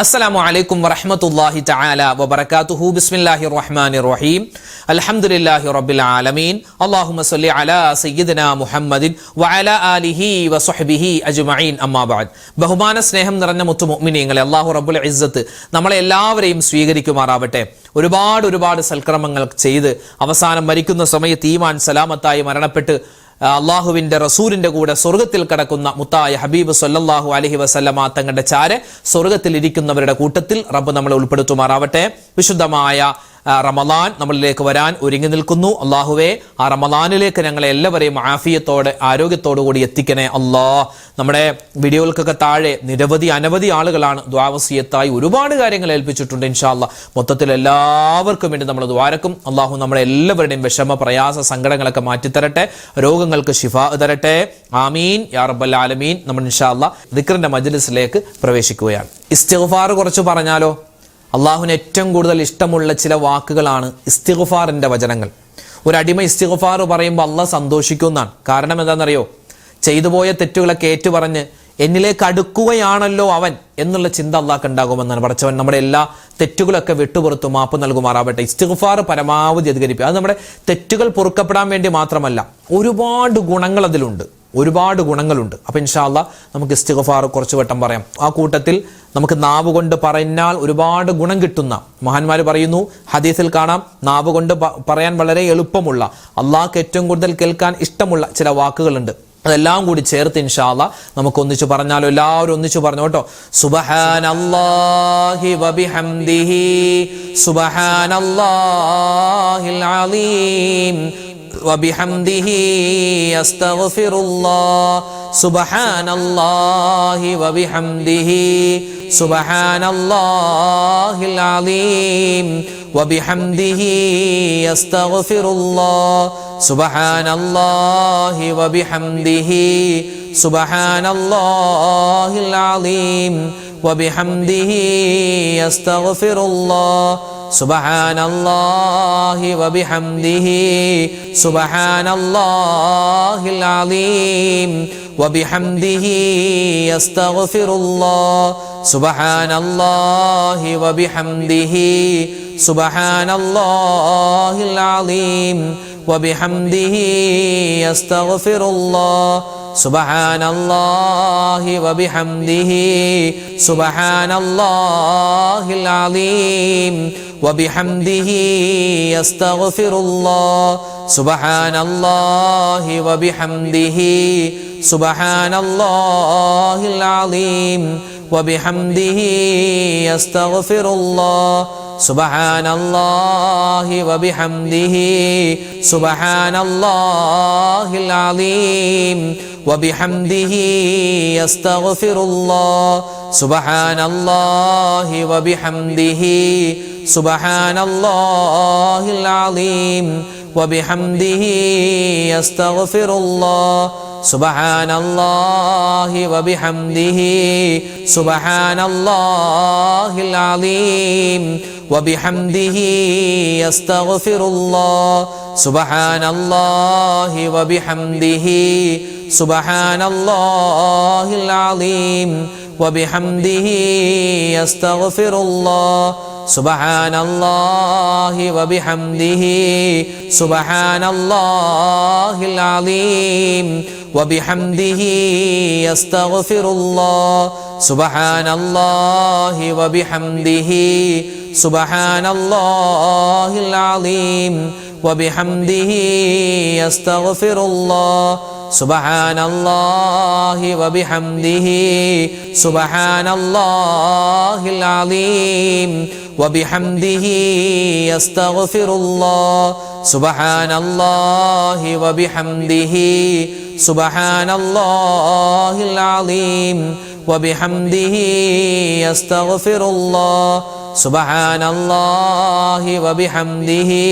السلام عليكم ورحمة الله تعالى وبركاته بسم الله الرحمن الرحيم الحمد لله رب العالمين اللهم صل على سيدنا محمد وعلى آله وصحبه أجمعين أما بعد ബഹുമാന സ്നേഹം നിറഞ്ഞ മുത്തു മുഅ്മിനീങ്ങളെ അല്ലാഹു റബ്ബുൽ ഇസ്സത്ത് നമ്മളെ എല്ലാവരെയും സ്വീകരിക്കുമാറാവട്ടെ. ഒരുപാട് സൽക്രമങ്ങൾ ചെയ്ത് അവസാനം മരിക്കുന്ന സമയത്ത് ഈമാൻ സലാമത്തായി മരണപ്പെട്ട് അള്ളാഹുവിന്റെ റസൂലിന്റെ കൂടെ സ്വർഗത്തിൽ കടക്കുന്ന മുത്തായ ഹബീബ് സല്ലല്ലാഹു അലൈഹി വസല്ലമ തങ്ങളുടെ ചാരെ സ്വർഗത്തിൽ ഇരിക്കുന്നവരുടെ കൂട്ടത്തിൽ റബ്ബ് നമ്മളെ ഉൾപ്പെടുത്തുമാറാവട്ടെ. വിശുദ്ധമായ റമദാൻ നമ്മളിലേക്ക് വരാൻ ഒരുങ്ങി നിൽക്കുന്നു. അള്ളാഹുവേ, ആ റമദാനിലേക്ക് ഞങ്ങളെ എല്ലാവരെയും ആഫിയത്തോടെ ആരോഗ്യത്തോടു കൂടി എത്തിക്കണേ അല്ലാഹ്. നമ്മുടെ വീഡിയോകൾക്കൊക്കെ താഴെ അനവധി ആളുകളാണ് ദുആ വസിയത്തായി ഒരുപാട് കാര്യങ്ങൾ ഏൽപ്പിച്ചിട്ടുണ്ട്. ഇൻഷാ അല്ലാഹ് മൊത്തത്തിൽ എല്ലാവർക്കും വേണ്ടി നമ്മൾ ദുആരക്കും. അള്ളാഹു നമ്മുടെ എല്ലാവരുടെയും വിഷമ പ്രയാസ സങ്കടങ്ങളൊക്കെ മാറ്റിത്തരട്ടെ, രോഗങ്ങൾക്ക് ശിഫാ തരട്ടെ. ആമീൻ യാ റബ്ബൽ ആലമീൻ. നമ്മൾ ഇൻഷാ അല്ലാഹ് ദിക്റിന്റെ മജ്ലിസിലേക്ക് പ്രവേശിക്കുകയാണ്. ഇസ്തിഗ്ഫാർ കുറച്ച് പറഞ്ഞാലോ? അള്ളാഹുവിന് ഏറ്റവും കൂടുതൽ ഇഷ്ടമുള്ള ചില വാക്കുകളാണ് ഇസ്തിഗ്ഫാറിന്റെ വചനങ്ങൾ. ഒരു അടിമ ഇസ്തിഗ്ഫാർ പറയുമ്പോൾ അള്ളാഹ് സന്തോഷിക്കുന്നതാണ്. കാരണം എന്താണെന്നറിയോ? ചെയ്തുപോയ തെറ്റുകളൊക്കെ ഏറ്റുപറഞ്ഞ് എന്നിലേക്ക് അടുക്കുകയാണല്ലോ അവൻ എന്നുള്ള ചിന്ത അള്ളാഹ്ക്ക് ഉണ്ടാകുമെന്നാണ്. പടച്ചവൻ നമ്മുടെ എല്ലാ തെറ്റുകളൊക്കെ വിട്ടുപുറത്തു മാപ്പ് നൽകുമാറാവട്ടെ. ഇസ്തിഗ്ഫാർ പരമാവധി അധികരിപ്പിക്കുക. അത് നമ്മുടെ തെറ്റുകൾ പൊറുക്കപ്പെടാൻ വേണ്ടി മാത്രമല്ല, ഒരുപാട് ഗുണങ്ങളുണ്ട്. അപ്പൊ ഇൻഷാ അല്ലാഹ് നമുക്ക് ഇസ്തിഗ്ഫാർ കുറച്ചു വട്ടം പറയാം. ആ കൂട്ടത്തിൽ നമുക്ക് നാവ് കൊണ്ട് പറഞ്ഞാൽ ഒരുപാട് ഗുണം കിട്ടുന്ന മഹാന്മാർ പറയുന്നു, ഹദീസിൽ കാണാം, നാവ് കൊണ്ട് പറയാൻ വളരെ എളുപ്പമുള്ള, അള്ളാഹ്ക്ക് ഏറ്റവും കൂടുതൽ കേൾക്കാൻ ഇഷ്ടമുള്ള ചില വാക്കുകളുണ്ട്. അതെല്ലാം കൂടി ചേർത്ത് ഇൻഷാ അല്ലാഹ് നമുക്ക് ഒന്നിച്ചു പറഞ്ഞാലോ? എല്ലാവരും ഒന്നിച്ചു പറഞ്ഞു കേട്ടോ. സുബ്ഹാനല്ലാഹി വബിഹംദിഹി സുബ്ഹാനല്ലാഹിൽ അലീം വബിഹംദിഹി അസ്തഗ്ഫിറുല്ലാഹ് സുബ്ഹാനല്ലാഹി വബിഹംദിഹി സുബ്ഹാനല്ലാഹിൽ അലീം വബിഹംദിഹി അസ്തഗ്ഫിറുല്ലാഹ് സുബ്ഹാനല്ലാഹി വബിഹംദിഹി സുബ്ഹാനല്ലാഹിൽ അലീം വബിഹംദിഹി അസ്തഗ്ഫിറുല്ലാഹ് സുബ്ഹാനല്ലാഹി വബിഹംദിഹി സുബ്ഹാനല്ലാഹിൽ അലീം വബിഹംദിഹി അസ്തഗ്ഫിറുല്ലാഹ് സുബ്ഹാനല്ലാഹി വബിഹംദിഹി സുബ്ഹാനല്ലാഹിൽ അലീം വബിഹംദിഹി അസ്തഗ്ഫിറുല്ലാഹ് സുബ്ഹാനല്ലാഹി വബിഹംദിഹി സുബ്ഹാനല്ലാഹിൽ അലീം വബിഹംദിഹി അസ്തഗ്ഫിറുല്ലാഹ് സുബ്ഹാനല്ലാഹി വബിഹംദിഹി സുബ്ഹാനല്ലാഹിൽ അലീം വബിഹംദിഹി അസ്തഗ്ഫിറുല്ലാഹ് സുബ്ഹാനല്ലാഹി വബിഹംദിഹി സുബ്ഹാനല്ലാഹിൽ അലീം വബിഹംദിഹി അസ്തഗ്ഫിറുല്ലാഹ് സുബ്ഹാനല്ലാഹി വബിഹംദിഹി സുബ്ഹാനല്ലാഹിൽ അലീം വബിഹംദിഹി അസ്തഗ്ഫിറുല്ലാഹ് സുബ്ഹാനല്ലാഹി വബിഹംദിഹി സുബ്ഹാനല്ലാഹിൽ അലീം വബിഹംദിഹി അസ്തഗ്ഫിറുല്ലാഹ് സുബ്ഹാനല്ലാഹി വബിഹംദിഹി സുബ്ഹാനല്ലാഹിൽ അലീം വബിഹംദിഹി അസ്തഗ്ഫിറുല്ലാഹ് സുബ്ഹാനല്ലാഹി വബിഹംദിഹി സുബ്ഹാനല്ലാഹിൽ അലീം വബിഹംദിഹി അസ്തഗ്ഫിറുല്ലാഹ് സുബ്ഹാനല്ലാഹി വബിഹംദിഹി സുബ്ഹാനല്ലാഹിൽ അലീം വബിഹംദിഹി അസ്തഗ്ഫിറുല്ലാഹ് സുബ്ഹാനല്ലാഹി വബിഹംദിഹി സുബ്ഹാനല്ലാഹിൽ അലീം വബിഹംദിഹി അസ്തഗ്ഫിറുല്ലാഹ് സുബ്ഹാനല്ലാഹി വബിഹംദിഹി സുബ്ഹാനല്ലാഹിൽ അലീം വബിഹംദിഹി അസ്തഗ്ഫിറുല്ലാഹ് സുബ്ഹാനല്ലാഹി വബിഹംദിഹി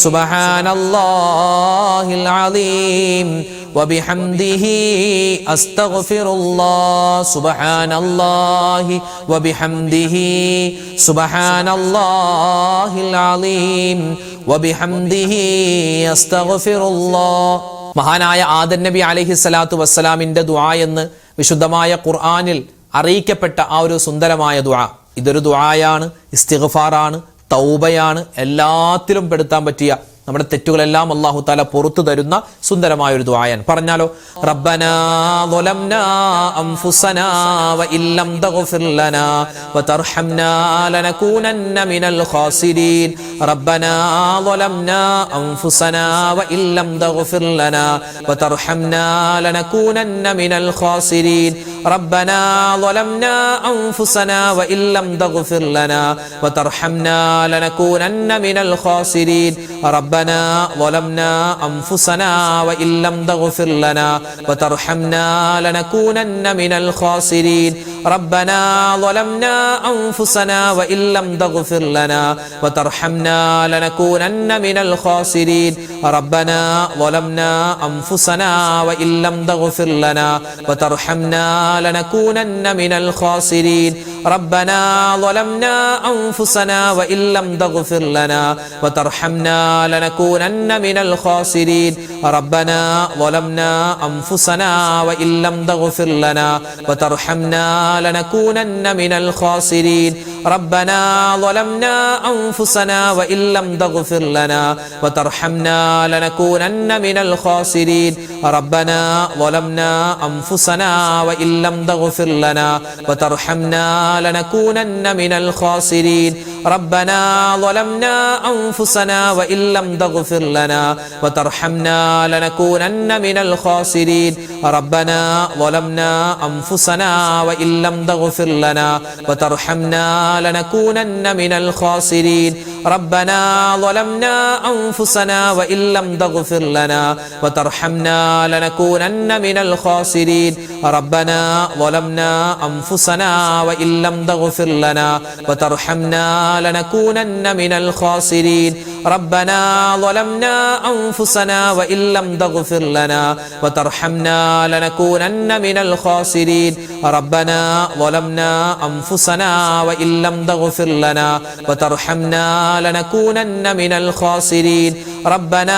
സുബ്ഹാനല്ലാഹിൽ അലീം വബിഹംദിഹി അസ്തഗ്ഫിറുല്ലാഹ് സുബ്ഹാനല്ലാഹി വബിഹംദിഹി സുബ്ഹാനല്ലാഹിൽ അലീം വബിഹംദിഹി അസ്തഗ്ഫിറുല്ലാഹ്. മഹാനായ ആദം നബി അലൈഹിസ്സലാത്തു വസ്സലാമിന്റെ ദുആ എന്ന് വിശുദ്ധമായ ഖുർആനിൽ അറിയിക്കപ്പെട്ട ആ ഒരു സുന്ദരമായ ദുആ, ഇതൊരു ദുആയാണ്, ഇസ്തിഗ്ഫാറാണ്, തൗബയാണ്, എല്ലാത്തിലും പെടുത്താൻ പറ്റിയ നമ്മുടെ തെറ്റുകളെല്ലാം അല്ലാഹു തആല പുറത്തു തരുന്ന സുന്ദരമായ ഒരു ദുആയാണ്. പറഞ്ഞാലോ, റബ്ബനാ ളലംനാ അൻഫുസനാ വഇല്ലം തഗ്ഫിർ ലനാ വതർഹംനാ ലനകൂനന്ന മിനൽ ഖാസിരീൻ. റബ്ബനാ ളലംനാ അൻഫുസനാ വഇല്ലം തഗ്ഫിർ ലനാ വതർഹംനാ ലനകൂനന്ന മിനൽ ഖാസിരീൻ. റബ്ബനാ ളലംനാ അൻഫുസനാ വഇല്ലം തഗ്ഫിർ ലനാ വതർഹംനാ ലനകൂനന്ന മിനൽ ഖാസിരീൻ. ربنا ظلمنا أنفسنا وإن لم تغفر لنا وترحمنا لنكونن من الخاسرين. ربنا ظلمنا أنفسنا وإن لم تغفر لنا وترحمنا لنكونن من الخاسرين. ربنا ظلمنا أنفسنا وإن لم تغفر لنا وترحمنا لنكونن من الخاسرين. ربنا ظلمنا أنفسنا وإن لم تغفر لنا وترحمنا لنكونن من الخاسرين. ربنا ظلمنا أنفسنا وإن لم تغفر لنا وترحمنا لنكونن من الخاسرين. ربنا ظلمنا أنفسنا وإن لم تغفر لنا وترحمنا لنكونن من الخاسرين. ربنا ظلمنا أنفسنا وإن لم تغفر لنا وترحمنا لنكونن من الخاسرين. ربنا ظلمنا أنفسنا وإن لم تغفر لنا وترحمنا لنكونن من الخاسرين. ربنا ظلمنا أنفسنا وإن لم تغفر لنا وترحمنا لنكونن من الخاسرين. ربنا ظلمنا أنفسنا وإن لم تغفر لنا وترحمنا لنكونن من الخاسرين. ربنا ظلمنا أنفسنا وإن لم تغفر لنا وترحمنا لنكونن من الخاسرين. ربنا ظلمنا أنفسنا وإن لم تغفر لنا وترحمنا لنكونن من الخاسرين. ربنا ظلمنا أنفسنا وإن لم تغفر لنا وترحمنا لنكونن من الخاسرين. ربنا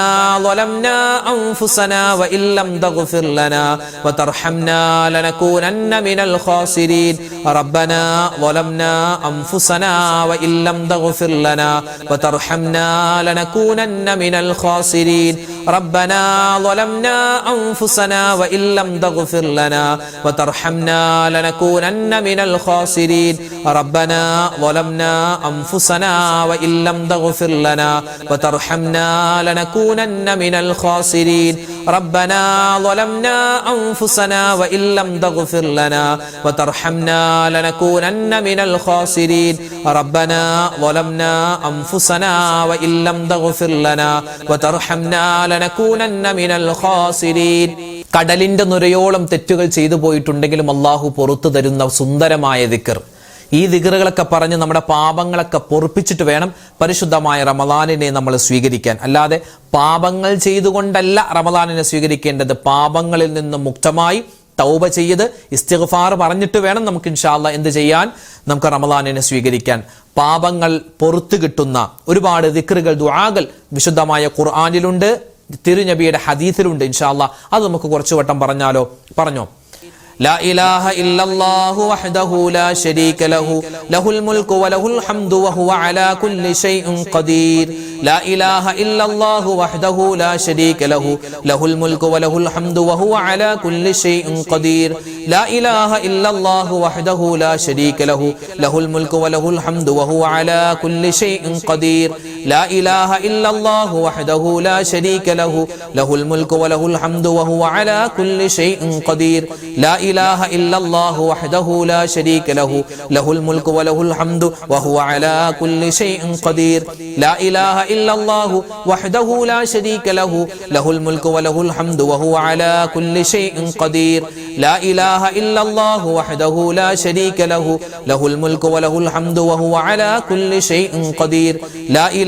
ظلمنا أنفسنا وإن لم تغفر لنا وترحمنا لنكونن من الخاسرين. ربنا ظلمنا أنفسنا وإن لم تغفر لنا وترحمنا لنكونن من الخاسرين. ربنا ظلمنا أنفسنا وإن لم تغفر لنا وترحمنا لنكونن من الخاسرين. ربنا ظلمنا أنفسنا وإن لم تغفر لنا وترحمنا لنكونن من الخاسرين. ربنا ظلمنا أنفسنا وإن لم تغفر لنا وترحمنا لنكونن من الخاسرين. ربنا ظلمنا أنفسنا وإن لم تغفر لنا وترحمنا لنكونن من الخاسرين. കടലിന്റെ നുരയോളം തെറ്റുകൾ ചെയ്തു പോയിട്ടുണ്ടെങ്കിലും അല്ലാഹു പുറത്തു തരുന്ന സുന്ദരമായ ദിക്ർ, ഈ ദിക്റുകളൊക്കെ പറഞ്ഞ് നമ്മുടെ പാപങ്ങളൊക്കെ പൊറുപ്പിച്ചിട്ട് വേണം പരിശുദ്ധമായ റമദാനിനെ നമ്മൾ സ്വീകരിക്കാൻ. അല്ലാതെ പാപങ്ങൾ ചെയ്തുകൊണ്ടല്ല റമദാനിനെ സ്വീകരിക്കേണ്ടത്. പാപങ്ങളിൽ നിന്ന് മുക്തമായി തൗബ ചെയ്ത് ഇസ്തിഗ്ഫാർ പറഞ്ഞിട്ട് വേണം നമുക്ക് ഇൻഷാ അല്ലാഹ് എന്ത് ചെയ്യാൻ, നമുക്ക് റമദാനിനെ സ്വീകരിക്കാൻ. പാപങ്ങൾ പൊറുത്തു കിട്ടുന്ന ഒരുപാട് ദിക്റുകൾ, ദുആകൾ വിശുദ്ധമായ ഖുർആനിലുണ്ട്, തിരുനബിയുടെ ഹദീസിലുണ്ട്. ഇൻഷാ അല്ലാഹ് അത് നമുക്ക് കുറച്ചു വട്ടം പറഞ്ഞാലോ? പറഞ്ഞോ. لا إله إلا الله وحده لا شريك له له الملك وله الحمد وهو على كل شيء قدير. لا إله إلا الله وحده لا شريك له له الملك وله الحمد وهو على كل شيء قدير. لا إله إلا الله وحده لا شريك له له الملك وله الحمد وهو على كل شيء قدير. لا إله إلا الله وحده لا شريك له له الملك وله الحمد وهو على كل شيء قدير. لا إله إلا الله وحده لا شريك له له الملك وله الحمد وهو على كل شيء قدير. لا إله إلا الله وحده لا شريك له له الملك وله الحمد وهو على كل شيء قدير. لا إله إلا الله وحده لا شريك له له الملك وله الحمد وهو على كل شيء قدير. لا إله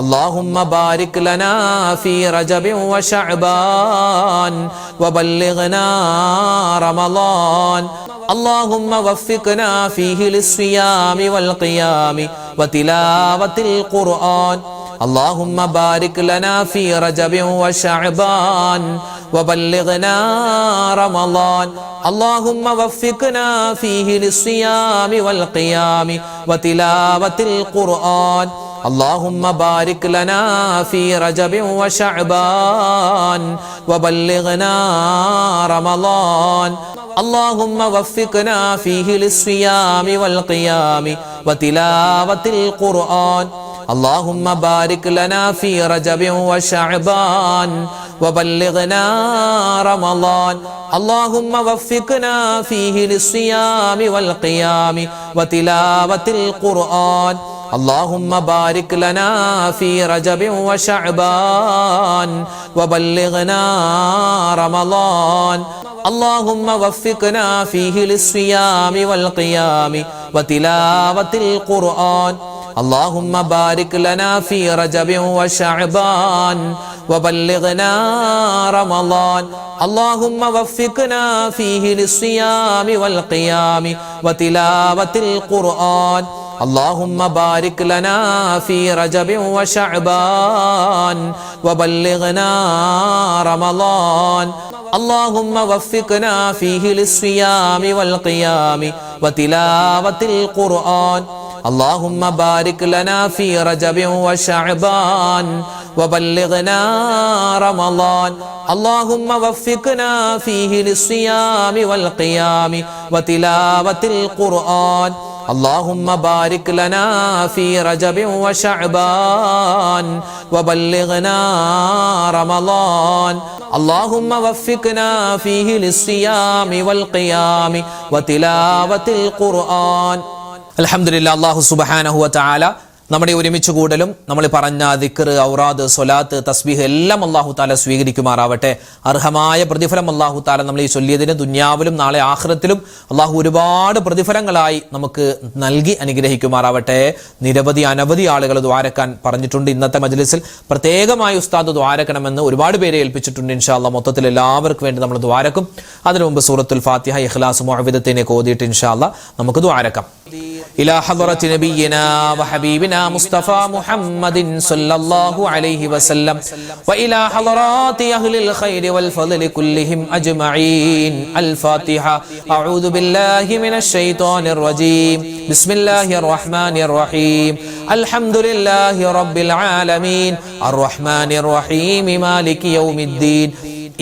اللهم بارك لنا في رجب وشعبان وبلغنا رمضان اللهم وفقنا فيه للصيام والقيام وتلاوة القرآن اللهم بارك لنا في رجب وشعبان وبلغنا رمضان اللهم وفقنا فيه للصيام والقيام وتلاوة القرآن اللهم بارك لنا في رجب وشعبان وبلغنا رمضان اللهم وفقنا فيه للصيام والقيام وتلاوة القرآن اللهم بارك لنا في رجب وشعبان وبلغنا رمضان اللهم وفقنا فيه للصيام والقيام وتلاوة القرآن اللهم بارك لنا في رجب وشعبان وبلغنا رمضان اللهم وفقنا فيه للصيام والقيام وتلاوة القرآن اللهم بارك لنا في رجب وشعبان وبلغنا رمضان اللهم وفقنا فيه للصيام والقيام وتلاوة القرآن اللهم بارك لنا في رجب وشعبان وبلغنا رمضان اللهم وفقنا فيه للصيام والقيام وتلاوة القرآن اللهم بارك لنا في رجب وشعبان وبلغنا رمضان اللهم وفقنا فيه للصيام والقيام وتلاوة القرآن اللهم بارك لنا في رجب وشعبان وبلغنا رمضان اللهم وفقنا فيه للصيام والقيام وتلاوة القرآن അൽഹംദുലില്ലാഹ് അല്ലാഹു സുബ്ഹാനഹു വ തആല നമ്മുടെ ഒരുമിച്ച് കൂടലും നമ്മൾ പറഞ്ഞ ദിക്ർ, ഔറാദ്, സ്വലാത്ത്, തസ്ബീഹ് എല്ലാം അല്ലാഹു തആല സ്വീകരിക്കുമാറാവട്ടെ. അർഹമായ പ്രതിഫലം അല്ലാഹു തആല നമ്മൾ ഈ ചൊല്ലിയതിന് ദുനിയാവിലും നാളെ ആഖിറത്തിലും അല്ലാഹു ഒരുപാട് പ്രതിഫലങ്ങളായി നമുക്ക് നൽകി അനുഗ്രഹിക്കുമാറാവട്ടെ. നിരവധി അനവധി ആളുകൾ ദുആരക്കാൻ പറഞ്ഞിട്ടുണ്ട്. ഇന്നത്തെ മജ്ലിസിൽ പ്രത്യേകമായി ഉസ്താദ് ദുആരക്കണമെന്ന് ഒരുപാട് പേരെ ഏൽപ്പിച്ചിട്ടുണ്ട്. ഇൻഷാ അല്ലാഹ് മൊത്തത്തിൽ എല്ലാവർക്കും വേണ്ടി നമ്മൾ ദുആരക്കും. അതിനു മുമ്പ് സൂറത്തുൽ ഫാത്തിഹ, ഇഖ്ലാസ്, മുഅവ്വിദത്തിനെ ഓതിയിട്ട് ഇൻഷാ അല്ലാഹ് നമുക്ക് ദുആരക്കാം. إلى حضرة نبينا وحبيبنا مصطفى محمد صلى الله عليه وسلم وإلى حضرات أهل الخير والفضل كلهم أجمعين. الفاتحة. أعوذ بالله من الشيطان الرجيم. بسم الله الرحمن الرحيم. الحمد لله رب العالمين الرحمن الرحيم مالك يوم الدين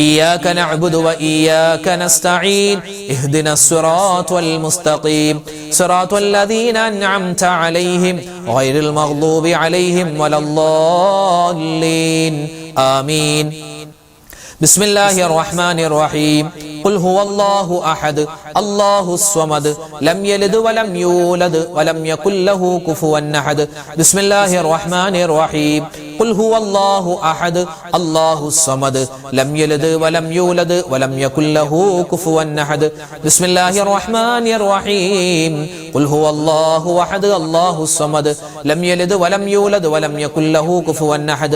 إياك نعبد وإياك نستعين اهدنا الصراط المستقيم صراط الذين أنعمت عليهم غير المغضوب عليهم ولا الضالين آمين. بسم الله الرحمن الرحيم. قل هو الله أحد الله الصمد لم يلد ولم يولد ولم يكن له كفوا أحد. بسم الله الرحمن الرحيم. قل هو الله أحد الله الصمد لم يلد ولم يولد ولم يكن له كفوا أحد. بسم الله الرحمن الرحيم. قل هو الله أحد الله الصمد لم يلد ولم يولد ولم يكن له كفوا أحد.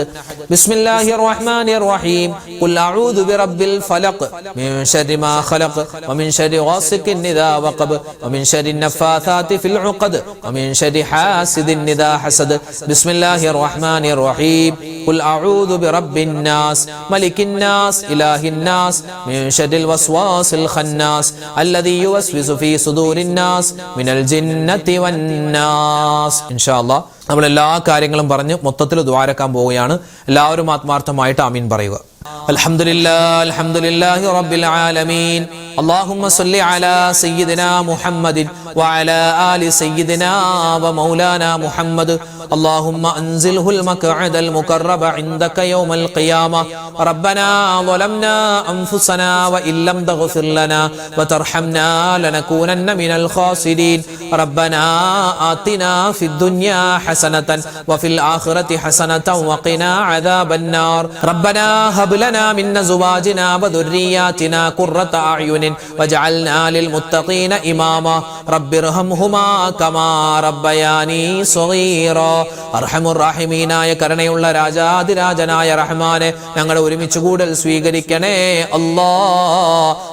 بسم الله الرحمن الرحيم. قل أعوذ برب الفلق من شر ما خلق ومن شر غاسق إذا وقب ومن شر النفاثات في العقد ومن شر حاسد إذا حسد. بسم الله الرحمن الرحيم. قل أعوذ برب الناس ملك الناس إله الناس من شر الوسواس الخناس الذي يوسوس في صدور الناس من الجنة والناس. إن شاء الله നമ്മൾ എല്ലാ കാര്യങ്ങളും പറഞ്ഞ് മൊത്തത്തിൽ ദുആരക്കാൻ പോവുകയാണ്. എല്ലാവരും ആത്മാർത്ഥമായിട്ട് ആമീൻ പറയുക. അൽഹംദുലില്ലാഹി റബ്ബിൽ ആലമീൻ. اللهم صل على سيدنا محمد وعلى آل سيدنا ومولانا محمد. اللهم أنزله المقعد المقرب عندك يوم القيامة. ربنا ظلمنا أنفسنا وإن لم تغفر لنا وترحمنا لنكونن من الخاسرين. ربنا آتنا في الدنيا حسنة وفي الآخرة حسنة وقنا عذاب النار. ربنا هب لنا من أزواجنا وذرياتنا قرة أعين واجعلنا للمتقين إماما. റബ്ബിർഹംഹുമാ കമാ റബ്ബയാനി സ്വഗീറാ. അർഹമുർ റഹീമീനായ കരുണയുള്ള രാജാതിരാജനായ റഹ്മാനെ, ഞങ്ങളെ ഒരുമിച്ച് കൂടൽ സ്വീകരിക്കണേ അല്ലാ,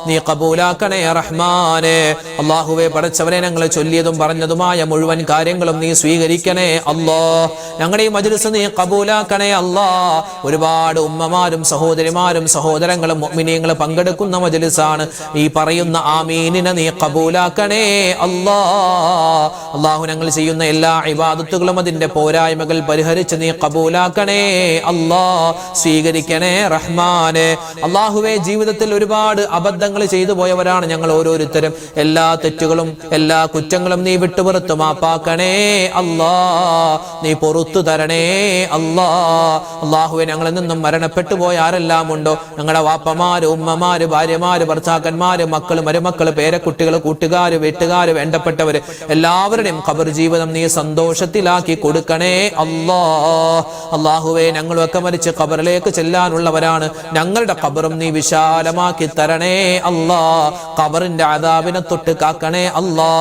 നീ കബൂലാക്കണേ റഹ്മാനെ. അല്ലാഹുവേ പടച്ചവനെ, ഞങ്ങളെ ചൊല്ലിയതും പറഞ്ഞതുമായ മുഴുവൻ കാര്യങ്ങളും നീ സ്വീകരിക്കണേ അല്ലാ. ഞങ്ങളുടെ ഈ മജ്‌ലിസ് നീ കബൂലാക്കണേ അല്ലാ. ഒരുപാട് ഉമ്മമാരും സഹോദരിമാരും സഹോദരങ്ങളും മുഅ്മിനീങ്ങളും പങ്കെടുക്കുന്ന മജ്‌ലിസാണ്. ഈ പറയുന്ന ആമീനിനെ നീ കബൂലാക്കണേ അല്ലാ. അല്ലാഹു ഞങ്ങൾ ചെയ്യുന്ന എല്ലാ ഇബാദത്തുകളും അതിന്റെ പോരായ്മകൾ പരിഹരിച്ച് നീ കബൂലാക്കണേ അല്ലാ, സ്വീകരിക്കണേ റഹ്മാനെ. അല്ലാഹുവേ, ജീവിതത്തിൽ ഒരുപാട് അബദ്ധങ്ങൾ ചെയ്തു പോയവരാണ് ഞങ്ങൾ ഓരോരുത്തരും. എല്ലാ തെറ്റുകളും എല്ലാ കുറ്റങ്ങളും നീ വിട്ടുപുറത്തു മാപ്പാക്കണേ അല്ലാ, നീ പൊറുത്തു തരണേ അല്ലാ. അല്ലാഹുവേ, ഞങ്ങളിൽ നിന്നും മരണപ്പെട്ടു പോയ ആരെല്ലാം ഉണ്ടോ, ഞങ്ങളുടെ വാപ്പമാര്, ഉമ്മമാര്, ഭാര്യമാര്, ഭർത്താക്കന്മാര്, മക്കള്, മരുമക്കള്, പേരക്കുട്ടികൾ, കൂട്ടുകാര്, വീട്ടുകാര്, വേണ്ടപ്പെട്ടവര് എല്ലാവരുടെയും ഖബർ ജീവിതം നീ സന്തോഷത്തിലാക്കി കൊടുക്കണേ അല്ലാ. അല്ലാഹുവേ, ഞങ്ങളൊക്കെ മരിച്ച് ഖബറിലേക്ക് ചെല്ലാനുള്ളവരാണ്. ഞങ്ങളുടെ ഖബറും നീ വിശാലമാക്കി തരണേ അല്ലാ. ഖബറിന്റെ അദാബിനെ തൊട്ട് കാക്കണേ അല്ലാ.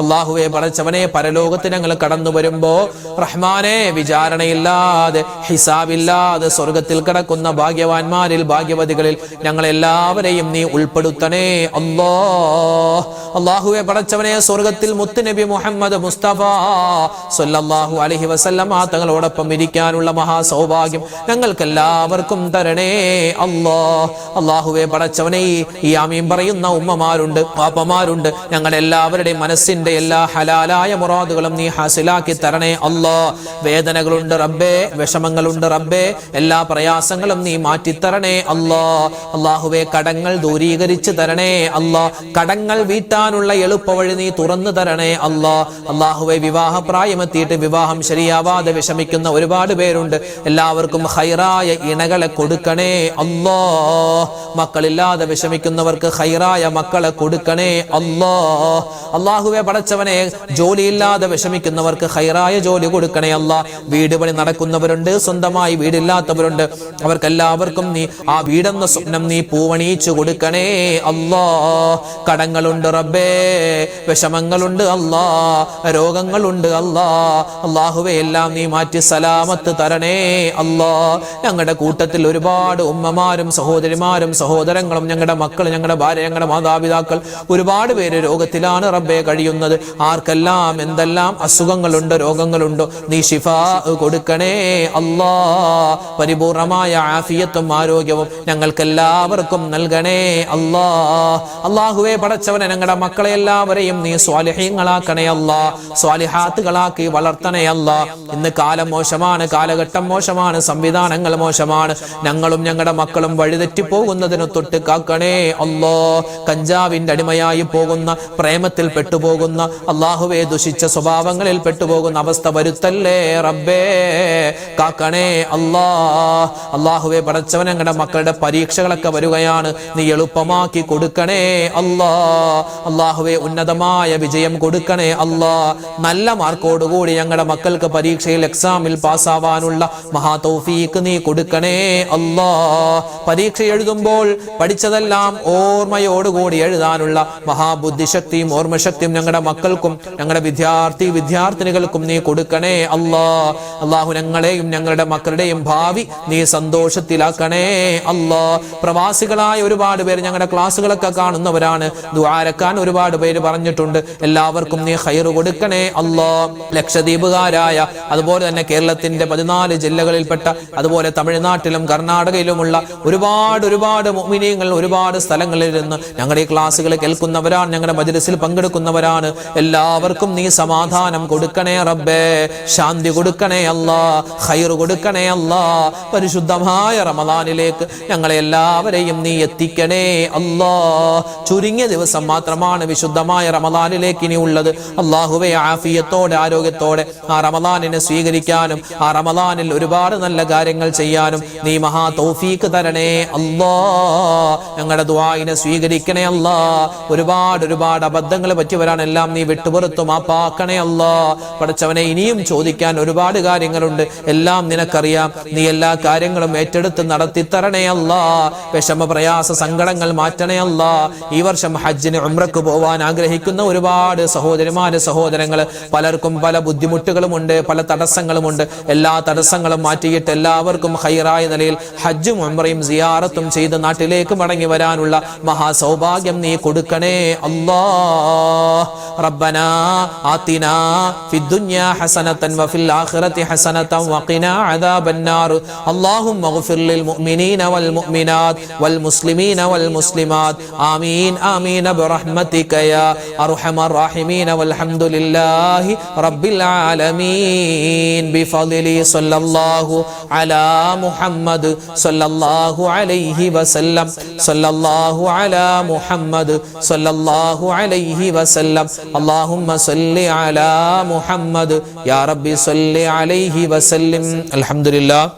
അല്ലാഹുവേ പടച്ചവനെ, പരലോകത്ത് ഞങ്ങൾ കടന്നു വരുമ്പോ റഹ്മാനെ, വിചാരണയില്ലാതെ ഹിസാബില്ലാതെ സ്വർഗത്തിൽ കിടക്കുന്ന ഭാഗ്യവാന്മാരിൽ ഭാഗ്യവതികളിൽ ഞങ്ങളെല്ലാവരെയും നീ ഉൾപ്പെടുത്തണേ അല്ലാ. അല്ലാഹുവേ പടച്ചവനെ, സ്വർഗത്തിൽ മുത്തുനബി മുഹമ്മദ് മുസ്തഫ സല്ലല്ലാഹു അലൈഹി വസല്ലമ തങ്ങളോടൊപ്പം ഇരിക്കാനുള്ള മഹാസൗഭാഗ്യം ഞങ്ങൾക്ക് എല്ലാവർക്കും തരണേ അല്ലാ. അല്ലാഹുവേ പടച്ചവനെ, ഈ ആമീൻ പറയുന്ന ഉമ്മമാരുണ്ട്, പാപ്പമാരുണ്ട്, ഞങ്ങളുടെ എല്ലാവരുടെയും മനസ്സിന്റെ എല്ലാ ഹലാലായ മുറാദുകളും നീ ഹാസിലാക്കി തരണേ അല്ലാ. വേദനകളുണ്ട് റബ്ബേ, വിഷമങ്ങളുണ്ട് റബ്ബേ, എല്ലാ പ്രയാസങ്ങളും നീ മാറ്റിത്തരണേ അല്ലാ. അല്ലാഹുവേ, കടങ്ങൾ ദൂരീകരിച്ച് തരണേ അല്ലാ. കടങ്ങൾ വീട്ടാനുള്ള എളുപ്പവഴി നീ തുറന്നു തരണേ അല്ലാ. അല്ലാഹുവേ, വിവാഹപ്രായമെത്തിയിട്ട് വിവാഹം ശരിയാവാതെ വിഷമിക്കുന്ന ഒരുപാട് പേരുണ്ട്. എല്ലാവർക്കും ഖൈറായ ഇണകളെ കൊടുക്കണേ അല്ലാ. മക്കളില്ലാതെ വിഷമിക്കുന്നവർക്ക് ഖൈറായ മക്കളെ കൊടുക്കണേ അല്ലാ. അല്ലാഹുവേ പടച്ചവനെ, ജോലിയില്ലാതെ വിഷമിക്കുന്നവർക്ക് ഖൈറായ ജോലി കൊടുക്കണേ അല്ലാ. വീട് പണി നടക്കുന്നവരുണ്ട്, സ്വന്തമായി വീടില്ലാത്തവരുണ്ട്, അവർക്കെല്ലാവർക്കും നീ ആ വീടെന്ന സ്വപ്നം നീ പൂവണിയിച്ചു കൊടുക്കണേ അല്ലാ. കടങ്ങളുണ്ട് റബ്ബേ, വിഷമങ്ങളുണ്ട് അല്ലാ, രോഗങ്ങളുണ്ട് അല്ലാ. അല്ലാഹുവേ, എല്ലാം നീ മാറ്റി സലാമത്ത് തരണേ അല്ലാ. ഞങ്ങളുടെ കൂട്ടത്തിൽ ഒരുപാട് ഉമ്മമാരും സഹോദരിമാരും സഹോദരങ്ങളും ഞങ്ങളുടെ മക്കൾ, ഞങ്ങളുടെ ഭാര്യ, ഞങ്ങളുടെ മാതാപിതാക്കൾ ഒരുപാട് പേര് രോഗത്തിലാണ് റബ്ബേ കഴിയുന്നത്. ആർക്കെല്ലാം എന്തെല്ലാം അസുഖങ്ങളുണ്ട്, രോഗങ്ങളുണ്ടോ, നീ ശിഫാ കൊടുക്കണേ അല്ലാ. പരിപൂർണമായ ആഫിയത്തും ആരോഗ്യവും ഞങ്ങൾക്കെല്ലാവർക്കും നൽകണേ അല്ലാ. അല്ലാഹുവേ പടച്ചവനെ, ഞങ്ങളുടെ മക്കളെ എല്ലാവരെയും നീ സ്വാലിഹീങ്ങളാക്കണേ അല്ലാ, സ്വാലിഹാത്തുകളാക്കി വളർത്തണേ അല്ലാ. ഇന്ന് കാലം മോശമാണ്, കാലഘട്ടം മോശമാണ്, സംവിധാനങ്ങൾ മോശമാണ്. ഞങ്ങളും ഞങ്ങളുടെ മക്കളും വഴിതെറ്റി പോകുന്നതിന് തൊട്ട് കാക്കണേ അല്ലാ. കഞ്ചാവിന്റെ അടിമയായി പോകുന്ന, പ്രേമത്തിൽ പെട്ടുപോകുന്ന, അല്ലാഹുവേ ദുഷിച്ച സ്വഭാവങ്ങളിൽ പെട്ടുപോകുന്ന അവസ്ഥ വരുത്തല്ലേ റബ്ബേ, കാക്കണേ അല്ലാ. അല്ലാഹുവേ പടച്ചവൻ, ഞങ്ങളുടെ മക്കളുടെ പരീക്ഷകളൊക്കെ വരികയാണ്, നീ എളുപ്പമാക്കി കൊടുക്കണേ അല്ലാ. അല്ലാഹുവേ, ഉന്നതമായ വിജയം കൊടുക്കണേ അല്ലാ. നല്ല മാർക്കോടുകൂടി ഞങ്ങളുടെ മക്കൾക്ക് പരീക്ഷയിൽ എക്സാമിൽ പാസ്സാവാനുള്ള മഹാ തൗഫീഖ് നീ കൊടുക്കണേ അല്ലാ. പരീക്ഷ എഴുതുമ്പോൾ പഠിച്ചതെല്ലാം ഓർമ്മയോടുകൂടി എഴുതാനുള്ള മഹാബുദ്ധിശക്തിയും ഓർമ്മശക്തിയും ഞങ്ങളുടെ മക്കൾക്കും ഞങ്ങളുടെ വിദ്യാർത്ഥിനികൾക്കും നീ കൊടുക്കണേ അല്ലാ. അല്ലാഹു, ഞങ്ങളെയും ഞങ്ങളുടെ മക്കളുടെയും ഭാവി നീ സന്തോഷത്തിലാക്കണേ അല്ലാ. പ്രവാസികളായ ഒരുപാട് പേര് ഞങ്ങളുടെ ക്ലാസ്സുകളൊക്കെ കാണുന്നവരാണ്, ദുആരക്കാൻ ഒരുപാട് പേര് പറഞ്ഞിട്ടുണ്ട്. എല്ലാവർക്കും നീ ഖൈർ കൊടുക്കണേ അല്ലാ. ലക്ഷദ്വീപുകാരായ, അതുപോലെ തന്നെ കേരളത്തിന്റെ 14 ജില്ലകളിൽപ്പെട്ട, അതുപോലെ തമിഴ്നാട്ടിലും കർണാടകയിലുമുള്ള ഒരുപാട് മുഅ്മിനീങ്ങൾ ഒരുപാട് സ്ഥലങ്ങളിൽ നിന്ന് ഞങ്ങളുടെ ഈ ക്ലാസ്സുകൾ കേൾക്കുന്നവരാണ്, ഞങ്ങളുടെ മജ്‌ലിസിൽ പങ്കെടുക്കുന്നവരാണ്. എല്ലാവർക്കും നീ സമാധാനം കൊടുക്കണേ റബ്ബേ, ശാന്തി കൊടുക്കണേ അല്ലാ, ഖൈർ കൊടുക്കണേ അല്ലാ. പരിശുദ്ധമായ റമളാനിലേക്ക് ഞങ്ങളെ എല്ലാവരെയും നീ എത്തിക്കണേ അല്ലാ. ചുരുങ്ങിയ ദിവസം മാത്രമാണ് വിശുദ്ധമായ റമളാനിലേക്ക് ഇനി ഉള്ളത്. അല്ലാഹുവേ, ആഫിയത്തോടെ ആരോഗ്യത്തോടെ ആ റമളാനിനെ സ്വീകരിക്കാനും ആ റമളാനിൽ ഒരുപാട് നല്ല കാര്യങ്ങൾ ചെയ്യാനും നീ മഹാ തൗഫീഖ് തരണേ അല്ലാ. ഞങ്ങളുടെ ദുആഇനെ സ്വീകരിക്കണേ അല്ലാ. ഒരുപാട് അബദ്ധങ്ങൾ പറ്റിയവരാണ്, എല്ലാം നീ വിട്ടുപുറത്തു മാപ്പാക്കണേ അല്ലാ. പടച്ചവനെ, ഇനിയും ചോദിക്കാൻ ഒരുപാട് കാര്യങ്ങളുണ്ട്, എല്ലാം നിനക്കറിയാം. നീ എല്ലാ കാര്യങ്ങളും ഏറ്റെടുത്ത് നടത്തി തരണേ അല്ലാ. വിഷമ പ്രയാസ സങ്കടങ്ങൾ മാറ്റണേ അല്ലാ. ഈ വർഷം ഹജ്ജിന് ഉംറക്ക് പോവാൻ ആഗ്രഹിക്കുന്ന വന്നിരിക്കുന്ന ഒരുപാട് സഹോദരിമാര് സഹോദരങ്ങൾ പലർക്കും പല ബുദ്ധിമുട്ടുകളുമുണ്ട്, പല തടസ്സങ്ങളുമുണ്ട്. എല്ലാ തടസ്സങ്ങളും മാറ്റിയിട്ട് എല്ലാവർക്കും ഖൈറായ നിലയിൽ ഹജ്ജും ഉംറയും സിയാറത്തും ചെയ്ത് നാട്ടിലേക്ക് മടങ്ങി വരാനുള്ള മഹാസൗഭാഗ്യം നീ കൊടുക്കണേ അല്ലാഹ്. റബ്ബനാ ആതിനാ ഫിദ്ദുനിയാ ഹസനതൻ വഫിൽ ആഖിറതി ഹസനതൻ വഖിനാ അദാബന്നാർ. അല്ലാഹുമ്മഗ്ഫിർ ലിൽ മുഅ്മിനീന വൽ മുഅ്മിനാത് വൽ മുസ്ലിമീന വൽ മുസ്ലിമാത്. ആമീൻ ആമീൻ ബിറഹ്മതിക യാ അർഹമർ റഹീമീൻ വൽഹംദുലില്ലാഹി റബ്ബിൽ ആലമീൻ. ബിഫളിലി സല്ലല്ലാഹു അലാ മുഹമ്മദ് സല്ലല്ലാഹു അലൈഹി വസല്ലം. സല്ലല്ലാഹു അലാ മുഹമ്മദ് സല്ലല്ലാഹു അലൈഹി വസല്ലം. അല്ലാഹുമ്മ സല്ലി അലാ മുഹമ്മദ് യാ റബ്ബി സല്ലി അലൈഹി വസല്ലം. അൽഹംദുലില്ലാഹ്.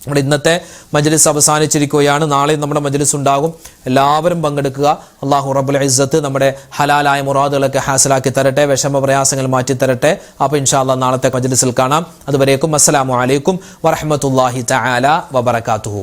നമ്മുടെ ഇന്നത്തെ മജ്ലിസ് അവസാനിച്ചിരിക്കുകയാണ്. നാളെ നമ്മുടെ മജ്ലിസ് ഉണ്ടാകും. എല്ലാവരും പങ്കെടുക്കുക. അല്ലാഹു റബ്ബുൽ ഇസ്സത്ത് നമ്മുടെ ഹലാലായ മുറാദുകളൊക്കെ ഹാസിലാക്കി തരട്ടെ, വിഷമ പ്രയാസങ്ങൾ മാറ്റി തരട്ടെ. അപ്പോൾ ഇൻഷാ അല്ലാഹ് നാളത്തെ മജ്ലിസിൽ കാണാം. അതുവരേക്കും അസ്സലാമു അലൈക്കും വറഹ്മത്തുള്ളാഹി തആല വബറകാതുഹു.